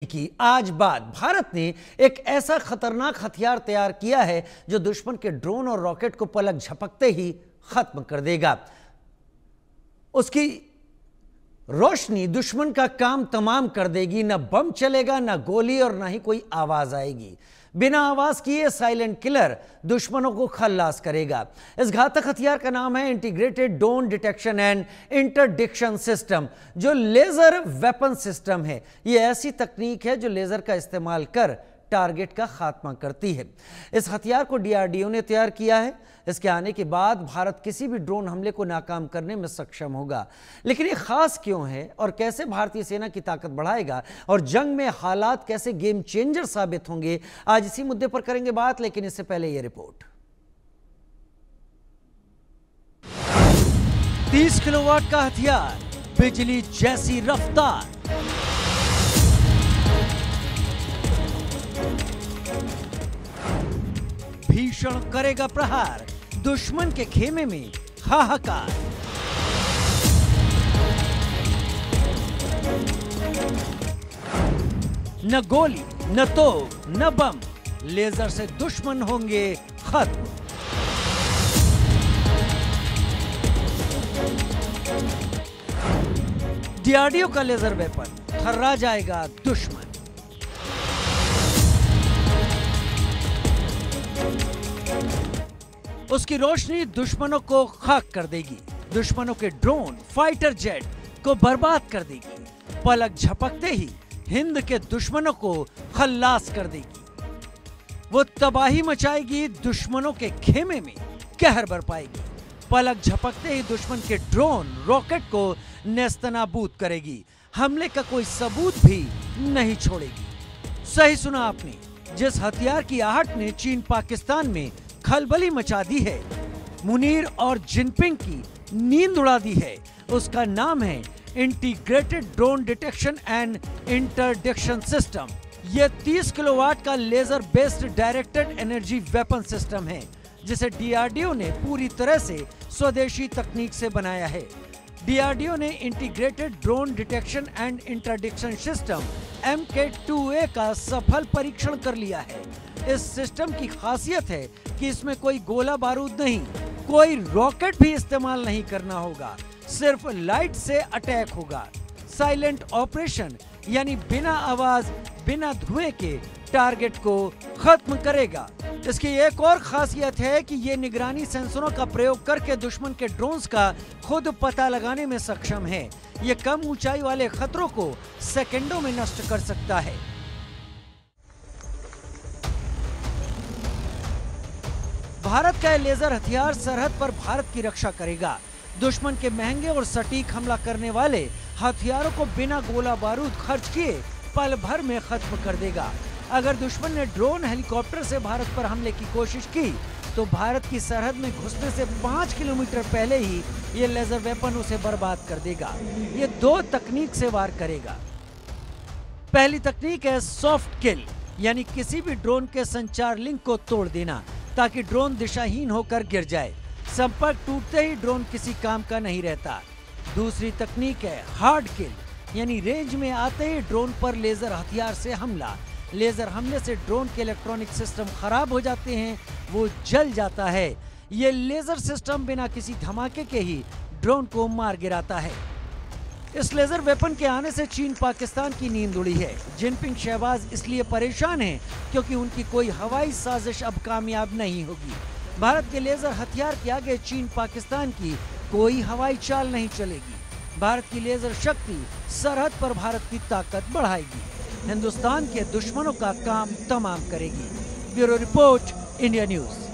की आज बात भारत ने एक ऐसा खतरनाक हथियार तैयार किया है जो दुश्मन के ड्रोन और रॉकेट को पलक झपकते ही खत्म कर देगा। उसकी रोशनी दुश्मन का काम तमाम कर देगी। न बम चलेगा, न गोली और न ही कोई आवाज आएगी। बिना आवाज किए साइलेंट किलर दुश्मनों को खल्लास करेगा। इस घातक हथियार का नाम है integrated drone detection and interdiction system, जो लेजर वेपन सिस्टम है। यह ऐसी तकनीक है जो लेजर का इस्तेमाल कर टारगेट का खात्मा करती है। इस हथियार को डीआरडीओ ने तैयार किया है। इसके आने के बाद भारत किसी भी ड्रोन हमले को नाकाम करने में सक्षम होगा। लेकिन ये खास क्यों है और कैसे भारतीय सेना की ताकत बढ़ाएगा और जंग में हालात कैसे गेम चेंजर साबित होंगे, आज इसी मुद्दे पर करेंगे बात। लेकिन इससे पहले ये रिपोर्ट। 30 किलोवाट का हथियार, बिजली जैसी रफ्तार, भीषण करेगा प्रहार, दुश्मन के खेमे में हाहाकार। न गोली, न तोप, न बम, लेजर से दुश्मन होंगे खत्म। डीआरडीओ का लेजर वेपन, थर्रा जाएगा दुश्मन। उसकी रोशनी दुश्मनों को खाक कर देगी। दुश्मनों के ड्रोन, फाइटर जेट को बर्बाद कर देगी। पलक झपकते ही हिंद के दुश्मनों को खल्लास कर देगी। वो तबाही मचाएगी, दुश्मनों के खेमे में कहर बरपाएगी। पलक झपकते ही दुश्मन के ड्रोन, रॉकेट को नेस्तनाबूद करेगी। हमले का कोई सबूत भी नहीं छोड़ेगी। सही सुना आपने, जिस हथियार की आहट ने चीन पाकिस्तान में खलबली मचा दी है, मुनीर और जिनपिंग की नींद उड़ा दी है, उसका नाम है integrated drone detection and interdiction system. यह 30 किलोवाट का laser based directed energy weapon system है, जिसे डीआरडीओ ने पूरी तरह से स्वदेशी तकनीक से बनाया है। डीआरडीओ ने integrated drone detection and interdiction system MK2A का सफल परीक्षण कर लिया है। इस सिस्टम की खासियत है कि इसमें कोई गोला बारूद नहीं, कोई रॉकेट भी इस्तेमाल नहीं करना होगा, सिर्फ लाइट से अटैक होगा। साइलेंट ऑपरेशन यानी बिना आवाज, बिना धुएं के टारगेट को खत्म करेगा। इसकी एक और खासियत है कि ये निगरानी सेंसरों का प्रयोग करके दुश्मन के ड्रोन्स का खुद पता लगाने में सक्षम है। ये कम ऊंचाई वाले खतरों को सेकंडों में नष्ट कर सकता है। भारत का लेजर हथियार सरहद पर भारत की रक्षा करेगा। दुश्मन के महंगे और सटीक हमला करने वाले हथियारों को बिना गोला बारूद खर्च किए पल भर में खत्म कर देगा। अगर दुश्मन ने ड्रोन, हेलीकॉप्टर से भारत पर हमले की कोशिश की तो भारत की सरहद में घुसने से 5 किलोमीटर पहले ही ये लेजर वेपन उसे बर्बाद कर देगा। ये 2 तकनीक से वार करेगा। पहली तकनीक है सॉफ्ट किल, यानी किसी भी ड्रोन के संचार लिंक को तोड़ देना ताकि ड्रोन दिशाहीन होकर गिर जाए। संपर्क टूटते ही ड्रोन किसी काम का नहीं रहता। दूसरी तकनीक है हार्ड किल, यानी रेंज में आते ही ड्रोन पर लेजर हथियार से हमला। लेजर हमले से ड्रोन के इलेक्ट्रॉनिक सिस्टम खराब हो जाते हैं, वो जल जाता है। ये लेजर सिस्टम बिना किसी धमाके के ही ड्रोन को मार गिराता है। इस लेजर वेपन के आने से चीन पाकिस्तान की नींद उड़ी है। जिनपिंग शहबाज इसलिए परेशान हैं क्योंकि उनकी कोई हवाई साजिश अब कामयाब नहीं होगी। भारत के लेजर हथियार के आगे चीन पाकिस्तान की कोई हवाई चाल नहीं चलेगी। भारत की लेजर शक्ति सरहद पर भारत की ताकत बढ़ाएगी, हिंदुस्तान के दुश्मनों का काम तमाम करेगी। Bureau report, India news.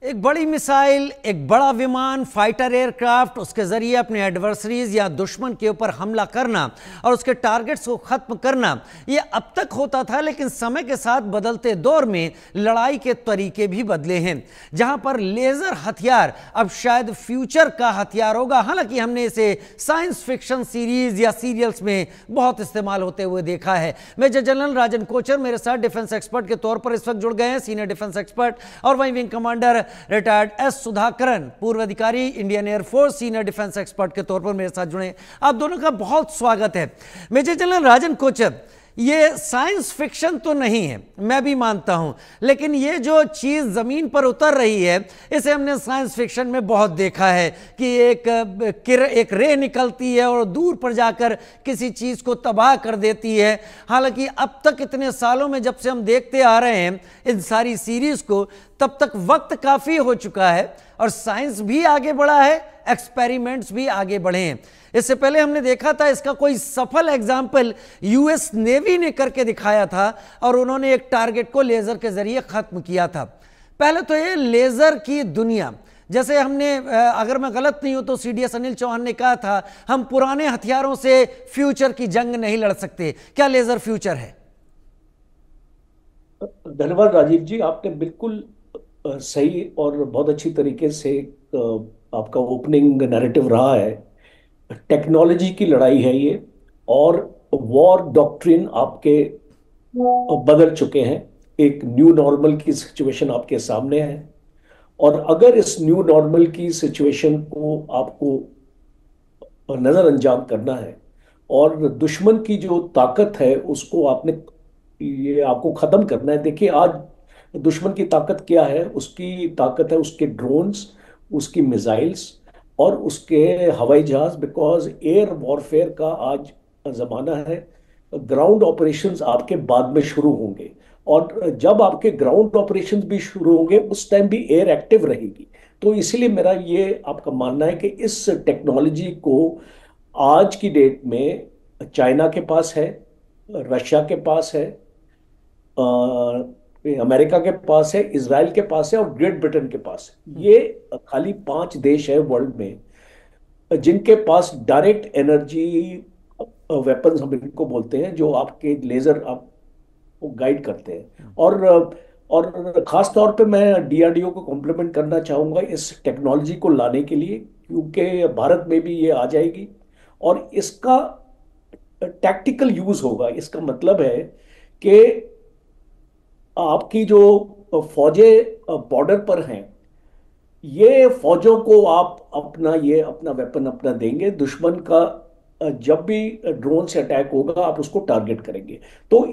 एक बड़ी मिसाइल, एक बड़ा विमान, फाइटर एयरक्राफ्ट, उसके जरिए अपने एडवर्सरीज या दुश्मन के ऊपर हमला करना और उसके टारगेट्स को खत्म करना, ये अब तक होता था। लेकिन समय के साथ बदलते दौर में लड़ाई के तरीके भी बदले हैं, जहां पर लेजर हथियार अब शायद फ्यूचर का हथियार होगा। हालांकि हमने इसे साइंस फिक्शन सीरीज या सीरियल्स में बहुत इस्तेमाल होते हुए देखा है। मेजर जनरल राजन कोचर मेरे साथ डिफेंस एक्सपर्ट के तौर पर इस वक्त जुड़ गए हैं, सीनियर डिफेंस एक्सपर्ट और वहीं wing commander retired S Sudhakaran, पूर्व अधिकारी, Indian air force, senior defence expert के तौर पर मेरे साथ जुड़े। आप दोनों का बहुत स्वागत है। मेजर जनरल राजन कोचर, ये साइंस फिक्शन तो नहीं है, मैं भी मानता हूं, लेकिन ये जो चीज जमीन पर उतर रही है इसे हमने साइंस फिक्शन में बहुत देखा है कि एक रे निकलती है और दूर पर जाकर किसी चीज को तबाह कर देती है। हालांकि अब तक इतने सालों में जब से हम देखते आ रहे हैं इन सारी सीरीज को, तब तक वक्त काफी हो चुका है और साइंस भी आगे बढ़ा है, एक्सपेरिमेंट्स भी आगे बढ़े हैं। इससे पहले हमने देखा था इसका कोई सफल एग्जाम्पल यूएस नेवी ने करके दिखाया था और उन्होंने एक टारगेट को लेजर के जरिए खत्म किया था। पहले तो ये लेजर की दुनिया, जैसे हमने, अगर मैं गलत नहीं हूं तो सीडीएस अनिल चौहान ने कहा था, हम पुराने हथियारों से फ्यूचर की जंग नहीं लड़ सकते। क्या लेजर फ्यूचर है? धन्यवाद राजीव जी, आपने बिल्कुल सही और बहुत अच्छी तरीके से आपका ओपनिंग नैरेटिव रहा है। टेक्नोलॉजी की लड़ाई है ये, और वॉर डॉक्ट्रिन आपके बदल चुके हैं। एक न्यू नॉर्मल की सिचुएशन आपके सामने है, और अगर इस न्यू नॉर्मल की सिचुएशन को आपको नजर करना है और दुश्मन की जो ताकत है उसको आपको खत्म करना है। देखिए, आज दुश्मन की ताकत क्या है? उसकी ताकत है उसके ड्रोन्स, उसकी मिसाइल्स और उसके हवाई जहाज। बिकॉज एयर वॉरफेयर का आज जमाना है। ग्राउंड ऑपरेशंस आपके बाद में शुरू होंगे, और जब आपके ग्राउंड ऑपरेशंस भी शुरू होंगे उस टाइम भी एयर एक्टिव रहेगी। तो इसीलिए मेरा ये आपका मानना है कि इस टेक्नोलॉजी को आज की डेट में चाइना के पास है, रशिया के पास है, अमेरिका के पास है, इजराइल के पास है और ग्रेट ब्रिटेन के पास है। ये खाली 5 देश है वर्ल्ड में जिनके पास डायरेक्ट एनर्जी वेपन्स, हम इनको बोलते हैं, जो आपके लेजर आपको गाइड करते हैं। और खास तौर पे मैं डीआरडीओ को कॉम्प्लीमेंट करना चाहूंगा इस टेक्नोलॉजी को लाने के लिए, क्योंकि भारत में भी ये आ जाएगी और इसका टैक्टिकल यूज होगा। इसका मतलब है कि आपकी जो फौजें बॉर्डर पर हैं, ये फौजों को आप अपना वेपन अपना देंगे। दुश्मन का जब भी ड्रोन से अटैक होगा आप उसको टारगेट करेंगे। तो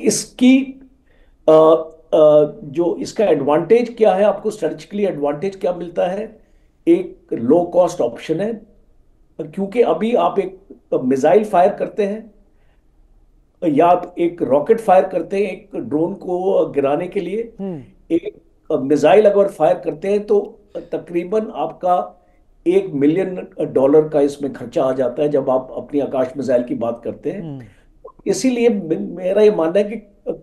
जो इसका एडवांटेज क्या है, आपको स्ट्रेटेजिकली एडवांटेज क्या मिलता है? एक लो कॉस्ट ऑप्शन है, क्योंकि अभी आप एक मिसाइल फायर करते हैं या आप एक रॉकेट फायर करते हैं एक ड्रोन को गिराने के लिए, एक मिसाइल अगर फायर करते हैं तो तकरीबन आपका $1 मिलियन का इसमें खर्चा आ जाता है जब आप अपनी आकाश मिसाइल की बात करते हैं। इसीलिए मेरा ये मानना है कि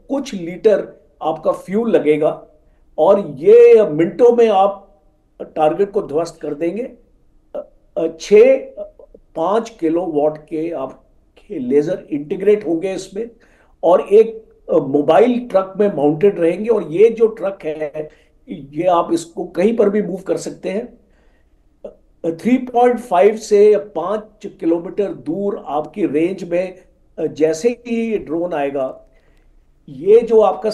कुछ लीटर आपका फ्यूल लगेगा और ये मिनटों में आप टारगेट को ध्वस्त कर देंगे। 5 किलोवाट के आपके लेजर इंटीग्रेट होंगे इसमें, और एक मोबाइल ट्रक में माउंटेड रहेंगे। और ये जो ट्रक है ये आप इसको कहीं पर भी मूव कर सकते हैं। 3.5 से 5 किलोमीटर दूर आपकी रेंज में जैसे ही ड्रोन आएगा, ये जो आपका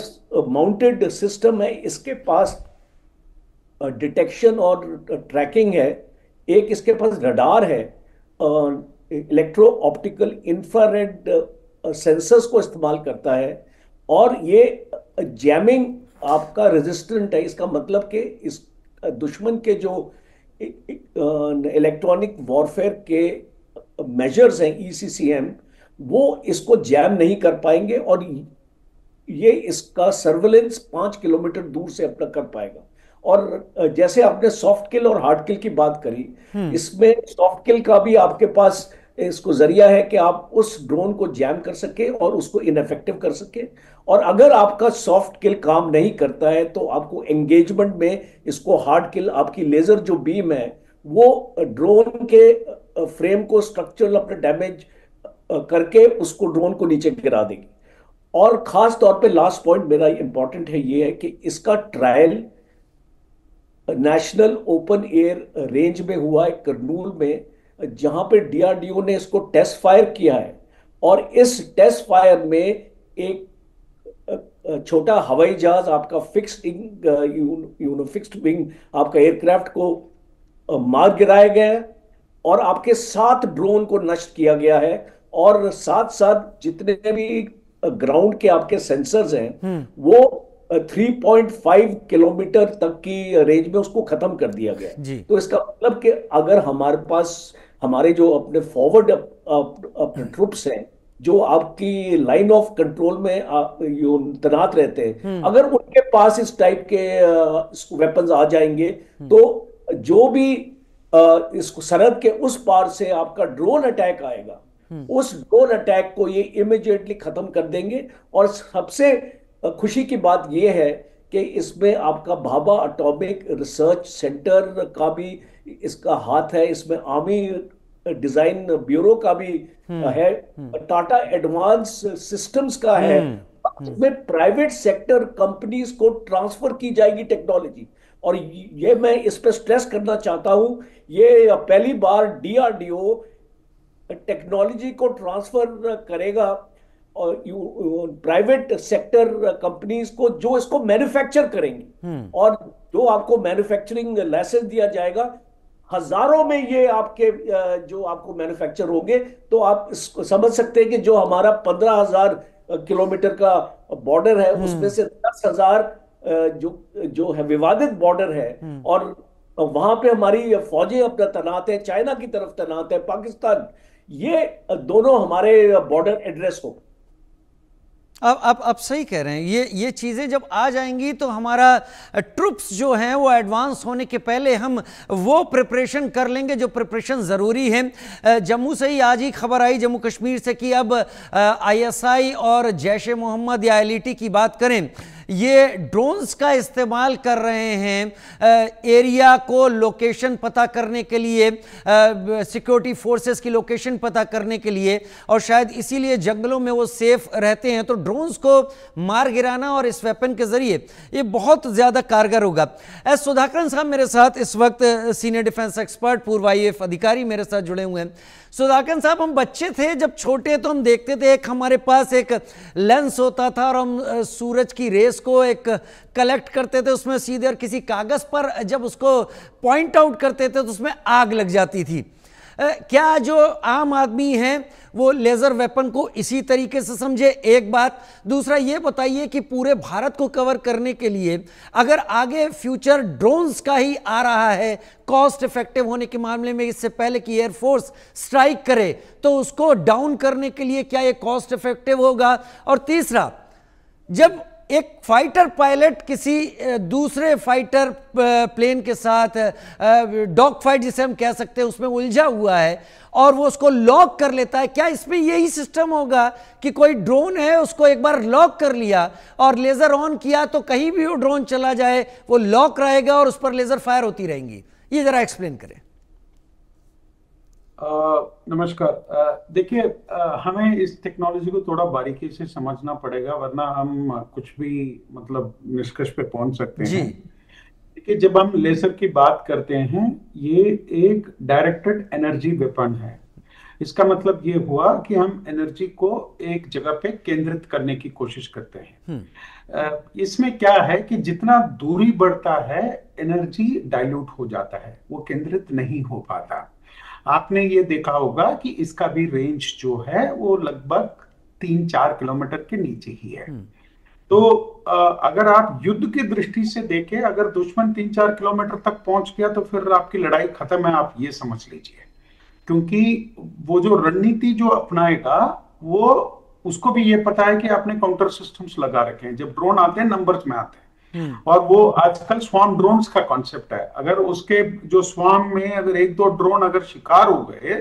माउंटेड सिस्टम है इसके पास डिटेक्शन और ट्रैकिंग है, एक इसके पास रडार है, इलेक्ट्रो ऑप्टिकल इंफ्रारेड सेंसर्स को इस्तेमाल करता है, और ये जैमिंग आपका रेजिस्टेंट है। इसका मतलब कि इस दुश्मन के जो इलेक्ट्रॉनिक वॉरफेयर के मेजर्स हैं, ईसीसीएम, वो इसको जैम नहीं कर पाएंगे और ये इसका सर्वेलेंस 5 किलोमीटर दूर से अपना कर पाएगा। और जैसे आपने सॉफ्ट किल और हार्ड किल की बात करी, इसमें सॉफ्ट किल का भी आपके पास इसको जरिया है कि आप उस ड्रोन को जैम कर सके और उसको इनफेक्टिव कर सके। और अगर आपका सॉफ्ट किल काम नहीं करता है तो आपको एंगेजमेंट में इसको हार्ड किल, आपकी लेजर जो बीम है वो ड्रोन के फ्रेम को स्ट्रक्चरल अपने डैमेज करके उसको ड्रोन को नीचे गिरा देगी। और खास तौर पे लास्ट पॉइंट मेरा इंपॉर्टेंट है ये है कि इसका trial national open air range में हुआ है करनूल में, जहां पे डीआरडीओ ने इसको टेस्ट फायर किया है। और इस टेस्ट फायर में एक छोटा हवाई जहाज आपका फिक्स्ड विंग आपका एयरक्राफ्ट को मार गिराया गया है, और आपके 7 ड्रोन को नष्ट किया गया है। और साथ साथ जितने भी ग्राउंड के आपके सेंसर्स हैं वो 3.5 किलोमीटर तक की रेंज में उसको खत्म कर दिया गया है। जी। तो इसका मतलब कि अगर हमारे पास हमारे जो अपने फॉरवर्ड अपने ट्रुप्स हैं जो आपकी लाइन ऑफ कंट्रोल में तैनात रहते हैं, अगर उनके पास इस टाइप के वेपन्स आ जाएंगे तो जो भी इसको सरहद के उस पार से आपका ड्रोन अटैक आएगा, उस ड्रोन अटैक को ये इमीडिएटली खत्म कर देंगे। और सबसे खुशी की बात यह है कि इसमें आपका भाभा एटॉमिक रिसर्च सेंटर का भी इसका हाथ है, इसमें आर्मी डिजाइन ब्यूरो का भी है, टाटा एडवांस सिस्टम्स का है, इसमें प्राइवेट सेक्टर कंपनीज को ट्रांसफर की जाएगी टेक्नोलॉजी। और ये मैं इस पे स्ट्रेस करना चाहता हूं, ये पहली बार डीआरडीओ टेक्नोलॉजी को ट्रांसफर करेगा और प्राइवेट सेक्टर कंपनीज को जो इसको मैन्युफैक्चर करेंगी, और जो आपको मैन्युफैक्चरिंग लाइसेंस दिया जाएगा, हजारों में ये आपके जो आपको मैन्युफैक्चर होंगे। तो आप इसको समझ सकते हैं कि जो हमारा 15,000 किलोमीटर का बॉर्डर है उसमें से 10,000 जो है विवादित बॉर्डर है, और वहां पे हमारी फौजें अपना तैनात है, चाइना की तरफ तैनात है, पाकिस्तान, ये दोनों हमारे बॉर्डर एड्रेस हो। अब सही कह रहे हैं, ये चीज़ें जब आ जाएंगी तो हमारा ट्रुप्स जो हैं वो एडवांस होने के पहले हम वो प्रिपरेशन कर लेंगे जो प्रिपरेशन ज़रूरी है। जम्मू से ही आज ही खबर आई, जम्मू कश्मीर से, कि अब आईएसआई और जैश ए मोहम्मद या एलईटी की बात करें, ये ड्रोन्स का इस्तेमाल कर रहे हैं एरिया को लोकेशन पता करने के लिए, सिक्योरिटी फोर्सेस की लोकेशन पता करने के लिए, और शायद इसीलिए जंगलों में वो सेफ रहते हैं। तो ड्रोन्स को मार गिराना और इस वेपन के जरिए ये बहुत ज़्यादा कारगर होगा। एस सुधाकरन साहब मेरे साथ इस वक्त सीनियर डिफेंस एक्सपर्ट, पूर्व आईएएफ अधिकारी मेरे साथ जुड़े हुए हैं। सुधाकरन साहब, हम बच्चे थे जब छोटे, तो हम देखते थे एक हमारे पास एक लेंस होता था और हम सूरज की रेस को एक कलेक्ट करते थे उसमें सीधे, और किसी कागज पर जब उसको पॉइंट आउट करते थे तो उसमें आग लग जाती थी। क्या जो आम आदमी है वो लेजर वेपन को इसी तरीके से समझे? एक बात। दूसरा ये बताइए कि पूरे भारत को कवर करने के लिए अगर आगे फ्यूचर ड्रोन्स का ही आ रहा है कॉस्ट इफेक्टिव होने के मामले में, इससे पहले कि एयरफोर्स स्ट्राइक करे, तो उसको डाउन करने के लिए क्या ये कॉस्ट इफेक्टिव होगा? और तीसरा, जब एक फाइटर पायलट किसी दूसरे फाइटर प्लेन के साथ डॉग फाइट जिसे हम कह सकते हैं उसमें उलझा हुआ है और वो उसको लॉक कर लेता है, क्या इसमें यही सिस्टम होगा कि कोई ड्रोन है उसको एक बार लॉक कर लिया और लेजर ऑन किया तो कहीं भी वो ड्रोन चला जाए वो लॉक रहेगा और उस पर लेजर फायर होती रहेंगी? ये जरा एक्सप्लेन करें। नमस्कार। देखिए, हमें इस टेक्नोलॉजी को थोड़ा बारीकी से समझना पड़ेगा, वरना हम कुछ भी मतलब निष्कर्ष पे पहुंच सकते हैं। देखिए, जब हम लेजर की बात करते हैं, ये एक डायरेक्टेड एनर्जी वेपन है। इसका मतलब ये हुआ कि हम एनर्जी को एक जगह पे केंद्रित करने की कोशिश करते हैं। इसमें क्या है कि जितना दूरी बढ़ता है एनर्जी डाइल्यूट हो जाता है, वो केंद्रित नहीं हो पाता। आपने ये देखा होगा कि इसका भी रेंज जो है वो लगभग 3-4 किलोमीटर के नीचे ही है। तो अगर आप युद्ध की दृष्टि से देखें, अगर दुश्मन 3-4 किलोमीटर तक पहुंच गया तो फिर आपकी लड़ाई खत्म है, आप ये समझ लीजिए। क्योंकि वो जो रणनीति जो अपनाएगा, वो उसको भी ये पता है कि आपने काउंटर सिस्टम्स लगा रखे हैं। जब ड्रोन आते हैं नंबर्स में आते हैं, और वो आजकल स्वार्म ड्रोन्स का कॉन्सेप्ट है। अगर उसके जो स्वार्म में अगर 1-2 ड्रोन अगर शिकार हो गए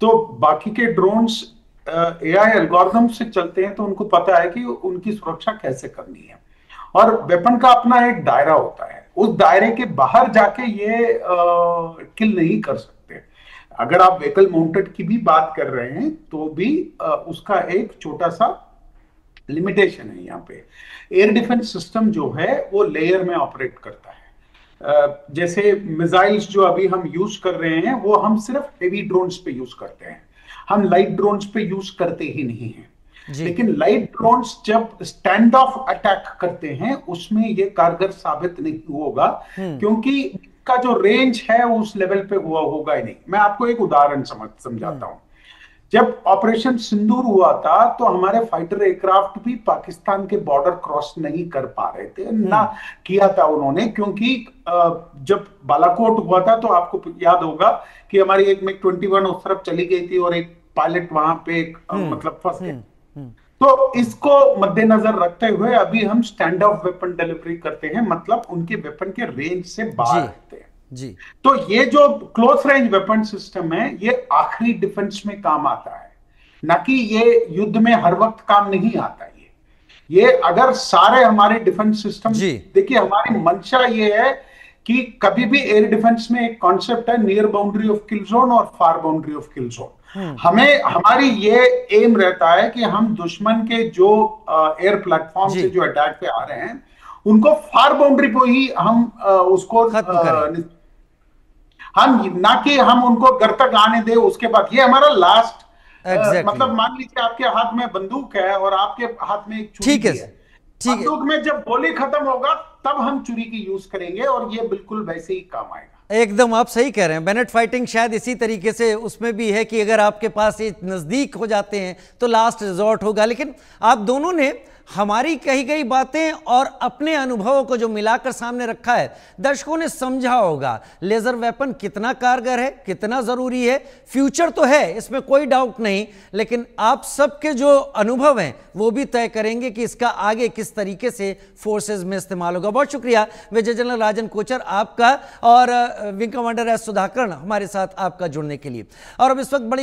तो बाकी के ड्रोन्स एआई एल्गोरिथम से चलते हैं, तो उनको पता है कि उनकी सुरक्षा कैसे करनी है। और वेपन का अपना एक दायरा होता है, उस दायरे के बाहर जाके ये किल नहीं कर सकते। अगर आप व्हीकल माउंटेड की भी बात कर रहे हैं तो भी उसका एक छोटा सा लिमिटेशन है। यहाँ पे एयर डिफेंस सिस्टम जो है वो लेयर में ऑपरेट करता है। जैसे मिसाइल्स जो अभी हम यूज कर रहे हैं वो हम सिर्फ हेवी ड्रोन्स पे यूज करते हैं, हम लाइट ड्रोन्स पे यूज करते ही नहीं हैं। लेकिन लाइट ड्रोन्स जब स्टैंड ऑफ अटैक करते हैं उसमें ये कारगर साबित नहीं होगा, क्योंकि का जो रेंज है उस लेवल पे होगा ही नहीं। मैं आपको एक उदाहरण समझाता हूं। जब ऑपरेशन सिंदूर हुआ था तो हमारे फाइटर एयरक्राफ्ट भी पाकिस्तान के बॉर्डर क्रॉस नहीं कर पा रहे थे, ना किया था उन्होंने, क्योंकि जब बालाकोट हुआ था तो आपको याद होगा कि हमारी एक मिग 21 उस तरफ चली गई थी और एक पायलट वहां पे मतलब फंस गया। तो इसको मद्देनजर रखते हुए अभी हम स्टैंड ऑफ वेपन डिलीवरी करते हैं, मतलब उनके वेपन के रेंज से बाहर रहते हैं जी। तो ये जो क्लोज रेंज वेपन सिस्टम है ये आखिरी डिफेंस में काम आता है, ना कि ये युद्ध में हर वक्त काम नहीं आता। ये अगर सारे हमारे डिफेंस सिस्टम, देखिए हमारी मंशा ये है कि कभी भी एयर डिफेंस में एक कॉन्सेप्ट है near boundary of kill zone और फार बाउंड्री ऑफ किल जोन। हमारी ये एम रहता है कि हम दुश्मन के जो एयर प्लेटफॉर्म से जो अटैक पे आ रहे हैं उनको फार बाउंड्री को ही हम उसको हम, ना कि हम उनको घर तक आने दे उसके बाद। ये हमारा लास्ट मतलब मान लीजिए आपके हाथ में बंदूक है और आपके हाथ में एक छुरी है, बंदूक में जब गोली खत्म होगा तब हम छुरी की यूज करेंगे और ये बिल्कुल वैसे ही काम आएगा। एकदम आप सही कह रहे हैं। बेनेट फाइटिंग शायद इसी तरीके से उसमें भी है कि अगर आपके पास ये नजदीक हो जाते हैं तो लास्ट रिजॉर्ट होगा। लेकिन आप दोनों ने हमारी कही गई बातें और अपने अनुभवों को जो मिलाकर सामने रखा है, दर्शकों ने समझा होगा लेजर वेपन कितना कारगर है, कितना जरूरी है। फ्यूचर तो है, इसमें कोई डाउट नहीं, लेकिन आप सबके जो अनुभव हैं वो भी तय करेंगे कि इसका आगे किस तरीके से फोर्सेज में इस्तेमाल होगा। बहुत शुक्रिया मेजर जनरल राजन कोचर आपका और विंग कमांडर एस सुधाकरण हमारे साथ आपका जुड़ने के लिए। और अब इस वक्त बड़ी